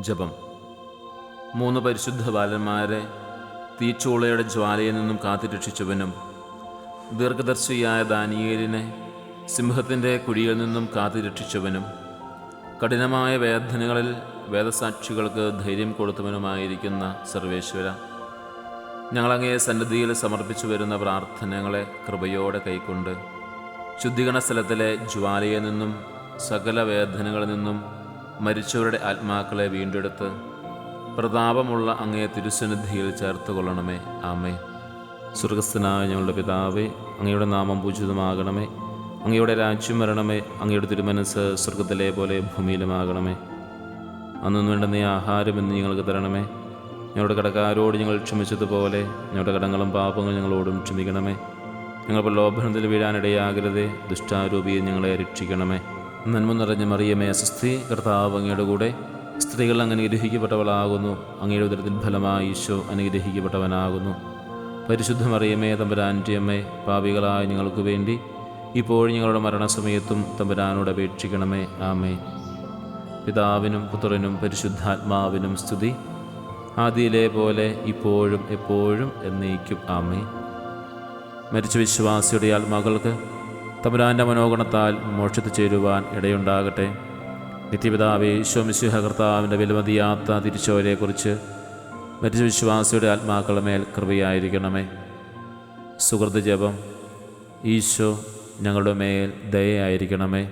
ജപം. 3 പരിശുദ്ധ ബാലന്മാരെ തീച്ചൂളയുടെ ജ്വാലയിൽ നിന്നും കാത്തുരക്ഷിച്ചവനും ദീർഘദർശിയായ ദാനിയേലിനെ സിംഹത്തിൻ്റെ കുഴിയിൽ നിന്നും കാത്തുരക്ഷിച്ചവനും കഠിനമായ വേദനകളിൽ വേദസാക്ഷികൾക്ക് ധൈര്യം കൊടുത്തവനുമായിരിക്കുന്ന സർവേശ്വര, ഞങ്ങളങ്ങേ സന്നിധിയിൽ സമർപ്പിച്ചു വരുന്ന പ്രാർത്ഥനകളെ കൃപയോടെ കൈക്കൊണ്ട് ശുദ്ധീകരണ സ്ഥലത്തിലെ ജ്വാലയിൽ നിന്നും സകല വേദനകളിൽ നിന്നും മരിച്ചവരുടെ ആത്മാക്കളെ വീണ്ടെടുത്ത് പ്രതാപമുള്ള അങ്ങേ തിരുസന്നിധിയിൽ ചേർത്ത് കൊള്ളണമേ. ആമേ. സ്വർഗസ്ഥനായ ഞങ്ങളുടെ പിതാവേ, അങ്ങയുടെ നാമം പൂജിതമാകണമേ. അങ്ങയുടെ രാജ്യം വരണമേ. അങ്ങയുടെ തിരുമനസ് സ്വർഗത്തിലെ പോലെ ഭൂമിയിലുമാകണമേ. അന്നു വേണ്ടുന്ന ആഹാരം എന്ന് ഞങ്ങൾക്ക് തരണമേ. ഞങ്ങളുടെ കടക്കാരോട് ഞങ്ങൾ ക്ഷമിച്ചതുപോലെ ഞങ്ങളുടെ കടങ്ങളും പാപങ്ങളും ഞങ്ങളോടും ക്ഷമിക്കണമേ. ഞങ്ങൾ പ്രലോഭനത്തിൽ വീഴാനിടയാകരുതേ. ദുഷ്ടാരൂപിയെ ഞങ്ങളെ രക്ഷിക്കണമേ. നന്മ നിറഞ്ഞ മറിയമേ, സ്വസ്തി, കർത്താവ് അങ്ങയുടെ കൂടെ സ്ത്രീകൾ അങ്ങ് അനുഗ്രഹിക്കപ്പെട്ടവളാകുന്നു. അങ്ങയുടെ ഉദരത്തിൻ ഫലമായി ഈശോ അനുഗ്രഹിക്കപ്പെട്ടവനാകുന്നു. പരിശുദ്ധ മറിയമേ, തമ്പുരാൻ്റെ അമ്മേ, പാപികളായ ഞങ്ങൾക്ക് വേണ്ടി ഇപ്പോഴും ഞങ്ങളുടെ മരണസമയത്തും തമ്പുരാനോട് അപേക്ഷിക്കണമേ. ആമേ. പിതാവിനും പുത്രനും പരിശുദ്ധാത്മാവിനും സ്തുതി, ആദിയിലെ പോലെ ഇപ്പോഴും എപ്പോഴും എന്നേക്കും. ആമേ. മരിച്ച വിശ്വാസിയുടെ ആത്മാക്കൾക്ക് തമ്പുരാൻ്റെ മനോഗുണത്താൽ മോക്ഷത്തിൽ ചേരുവാൻ ഇടയുണ്ടാകട്ടെ. നിത്യപിതാവേ, ഈശോ മിശിഹ കർത്താവിൻ്റെ വിലമതിയാത്ത തിരിച്ചവരെക്കുറിച്ച് മരിച്ച വിശ്വാസിയുടെ ആത്മാക്കളുടെ മേൽ കൃപയായിരിക്കണമേ. സുഹൃത്ത് ജപം. ഈശോ ഞങ്ങളുടെ മേൽ ദയയായിരിക്കണമേ.